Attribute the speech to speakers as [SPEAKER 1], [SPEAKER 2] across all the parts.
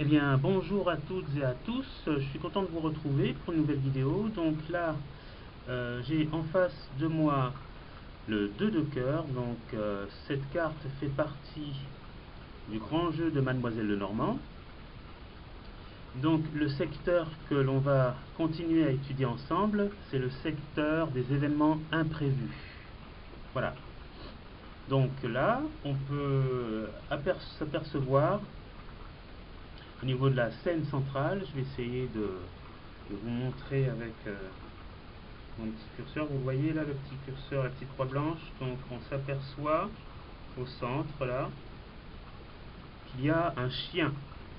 [SPEAKER 1] Eh bien, bonjour à toutes et à tous. Je suis content de vous retrouver pour une nouvelle vidéo. Donc là, j'ai en face de moi le 2 de cœur. Donc cette carte fait partie du grand jeu de Mademoiselle Lenormand. Donc le secteur que l'on va continuer à étudier ensemble, c'est le secteur des événements imprévus. Voilà. Donc là, on peut s'apercevoir au niveau de la scène centrale. Je vais essayer de vous montrer avec mon petit curseur. Vous voyez là le petit curseur, la petite croix blanche. Donc on s'aperçoit au centre là qu'il y a un chien.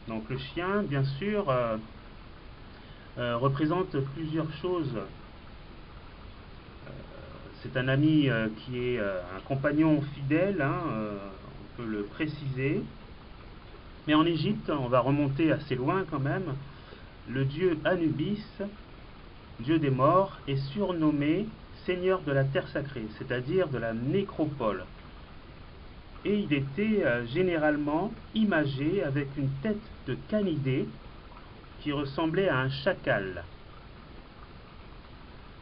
[SPEAKER 1] Donc le chien, bien sûr, représente plusieurs choses. C'est un ami qui est un compagnon fidèle, hein, on peut le préciser. Mais en Égypte, on va remonter assez loin quand même, le dieu Anubis, dieu des morts, est surnommé seigneur de la terre sacrée, c'est-à-dire de la nécropole. Et il était généralement imagé avec une tête de canidé qui ressemblait à un chacal.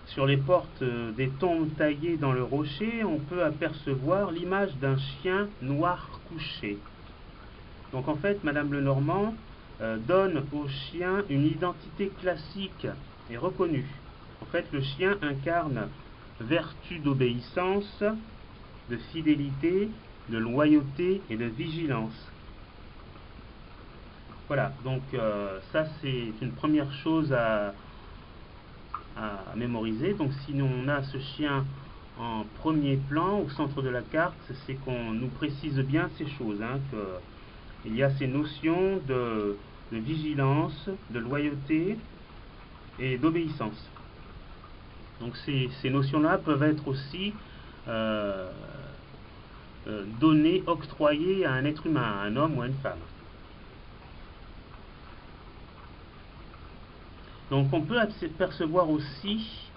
[SPEAKER 1] Sur les portes des tombes taillées dans le rocher, on peut apercevoir l'image d'un chien noir couché. Donc en fait, Madame Lenormand donne au chien une identité classique et reconnue. En fait, le chien incarne vertu d'obéissance, de fidélité, de loyauté et de vigilance. Voilà, donc ça c'est une première chose à mémoriser. Donc si on a ce chien en premier plan au centre de la carte, c'est qu'on nous précise bien ces choses, hein, qu'il y a ces notions de vigilance, de loyauté et d'obéissance. Donc ces notions-là peuvent être aussi données, octroyées à un être humain, à un homme ou à une femme. Donc on peut percevoir aussi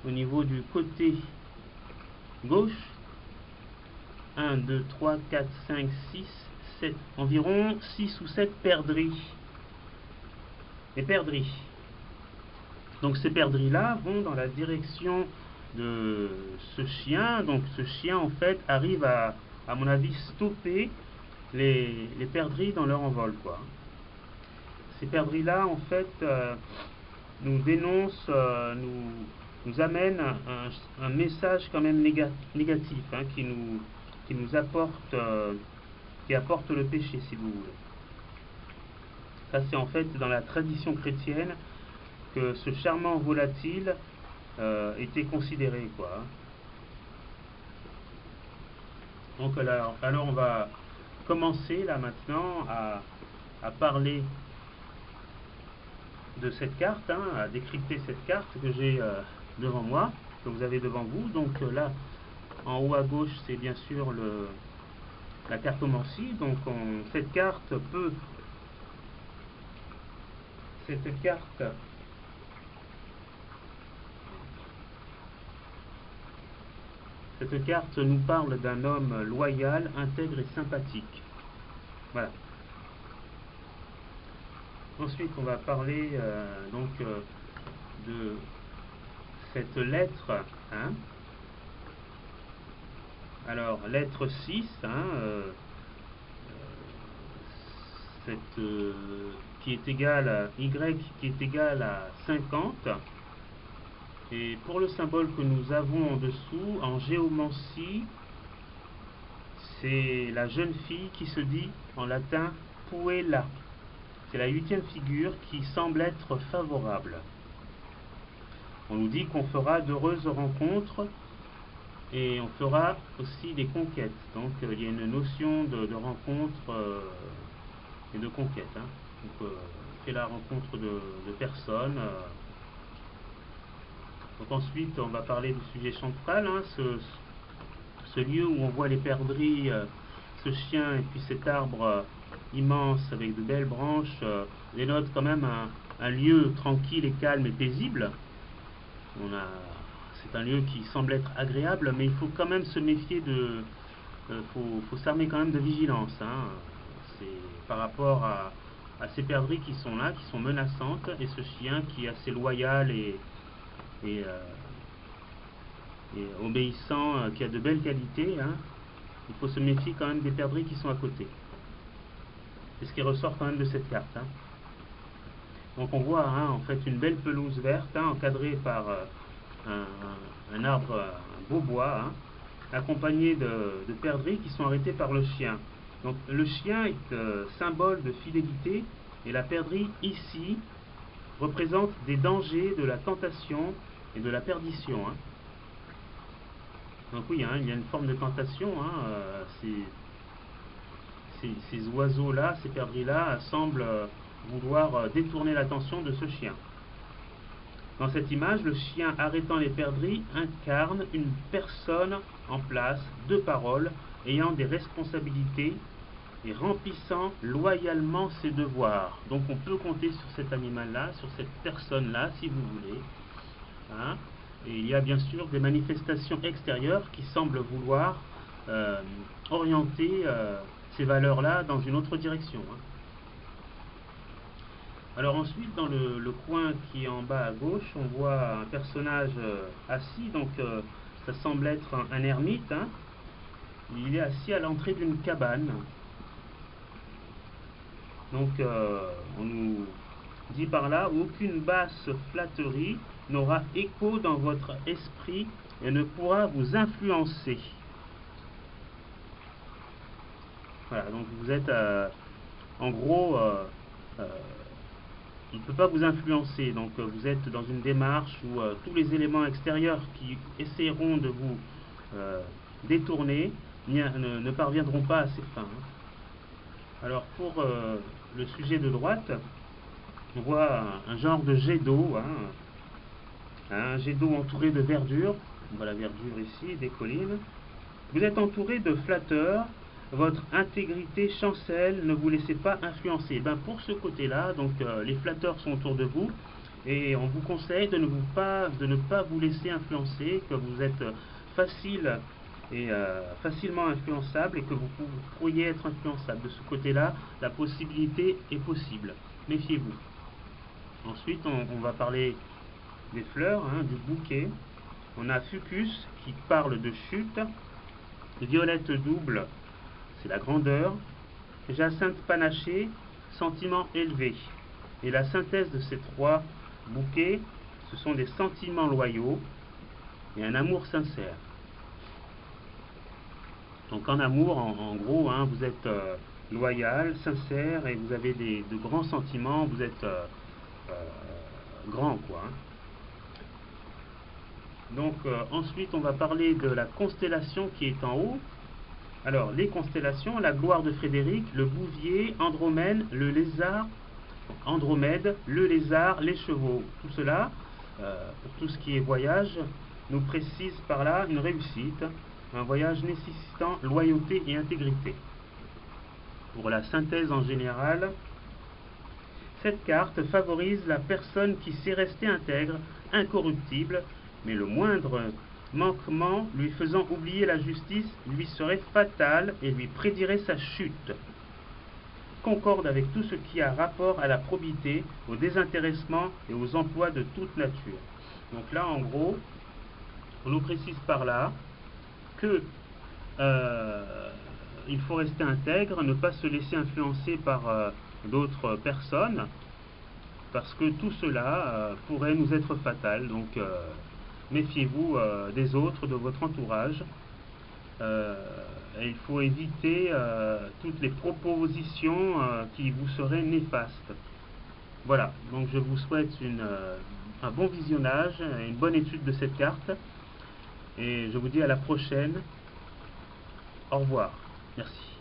[SPEAKER 1] au niveau du côté gauche 1, 2, 3, 4, 5, 6, 7, environ 6 ou 7 perdrix. Les perdrix. Donc ces perdrix-là vont dans la direction de ce chien. Donc ce chien en fait arrive à mon avis, stopper les perdrix dans leur envol, quoi. Ces perdrix-là en fait nous dénoncent, nous amènent un message quand même négatif, hein, qui nous apporte, qui apporte le péché, si vous voulez. Ça c'est en fait dans la tradition chrétienne que ce charmant volatile était considéré, quoi. Donc alors on va commencer là maintenant à parler de cette carte, hein, à décrypter cette carte que j'ai devant moi, que vous avez devant vous. Donc là en haut à gauche c'est bien sûr la cartomancie. Donc cette carte nous parle d'un homme loyal, intègre et sympathique. Voilà. Ensuite, on va parler de cette lettre, hein. Alors, lettre 6, hein, qui est égale à Y, qui est égale à 50. Et pour le symbole que nous avons en dessous, en géomancie, c'est la jeune fille qui se dit en latin puella. C'est la 8e figure qui semble être favorable. On nous dit qu'on fera d'heureuses rencontres et on fera aussi des conquêtes. Donc il y a une notion de rencontre et de conquête, hein. Donc on fait la rencontre de personnes. Donc ensuite on va parler du sujet central, hein, ce lieu où on voit les perdrix, ce chien et puis cet arbre immense avec de belles branches dénote quand même un lieu tranquille et calme et paisible. C'est un lieu qui semble être agréable, mais il faut quand même se méfier faut s'armer quand même de vigilance, hein. C'est par rapport à ces perdrix qui sont là, qui sont menaçantes, et ce chien qui est assez loyal et obéissant, qui a de belles qualités, hein. Il faut se méfier quand même des perdrix qui sont à côté. C'est ce qui ressort quand même de cette carte, hein. Donc on voit, hein, en fait une belle pelouse verte, hein, encadrée par un arbre, un beau bois, hein, accompagné de perdrix qui sont arrêtés par le chien. Donc le chien est symbole de fidélité, et la perdrix ici représente des dangers, de la tentation et de la perdition, hein. Donc oui, hein, il y a une forme de tentation, hein, ces oiseaux-là, ces perdrix-là semblent vouloir détourner l'attention de ce chien. Dans cette image, le chien arrêtant les perdrix incarne une personne en place, de parole, ayant des responsabilités et remplissant loyalement ses devoirs. Donc on peut compter sur cet animal-là, sur cette personne-là, si vous voulez, hein. Et il y a bien sûr des manifestations extérieures qui semblent vouloir orienter ces valeurs-là dans une autre direction, hein. Alors ensuite, dans le coin qui est en bas à gauche, on voit un personnage assis, donc ça semble être un ermite, hein. Il est assis à l'entrée d'une cabane. Donc on nous dit par là: aucune basse flatterie n'aura écho dans votre esprit et ne pourra vous influencer. Voilà, donc vous êtes en gros, il ne peut pas vous influencer, donc vous êtes dans une démarche où tous les éléments extérieurs qui essaieront de vous détourner ne parviendront pas à ces fins, hein. Alors pour le sujet de droite, on voit un genre de jet d'eau, hein, un jet d'eau entouré de verdure. On voit la verdure ici, des collines. Vous êtes entouré de flatteurs, votre intégrité chancelle, ne vous laissez pas influencer. Ben pour ce côté-là, donc les flatteurs sont autour de vous, et on vous conseille de ne pas vous laisser influencer, que vous êtes facile et facilement influençable, et que vous pourriez être influençable. De ce côté-là, la possibilité est possible. Méfiez-vous. Ensuite, on va parler des fleurs, hein, du bouquet. On a Fucus qui parle de chute, Violette double, c'est la grandeur, Jacinthe panachée, sentiment élevé. Et la synthèse de ces trois bouquets, ce sont des sentiments loyaux et un amour sincère. Donc en amour, en gros, hein, vous êtes loyal, sincère, et vous avez de grands sentiments, vous êtes grand, quoi, hein. Donc ensuite on va parler de la constellation qui est en haut. Alors les constellations: la gloire de Frédéric, le Bouvier, Andromède, le lézard, les chevaux. Tout cela, pour tout ce qui est voyage, nous précise par là une réussite, un voyage nécessitant loyauté et intégrité. Pour la synthèse en général, cette carte favorise la personne qui sait rester intègre, incorruptible, mais le moindre manquement lui faisant oublier la justice lui serait fatal et lui prédirait sa chute. Concorde avec tout ce qui a rapport à la probité, au désintéressement et aux emplois de toute nature. Donc là, en gros, on nous précise par là que il faut rester intègre, ne pas se laisser influencer par d'autres personnes, parce que tout cela pourrait nous être fatal. Donc méfiez-vous des autres, de votre entourage. Et il faut éviter toutes les propositions qui vous seraient néfastes. Voilà, donc je vous souhaite un bon visionnage et une bonne étude de cette carte. Et je vous dis à la prochaine. Au revoir. Merci.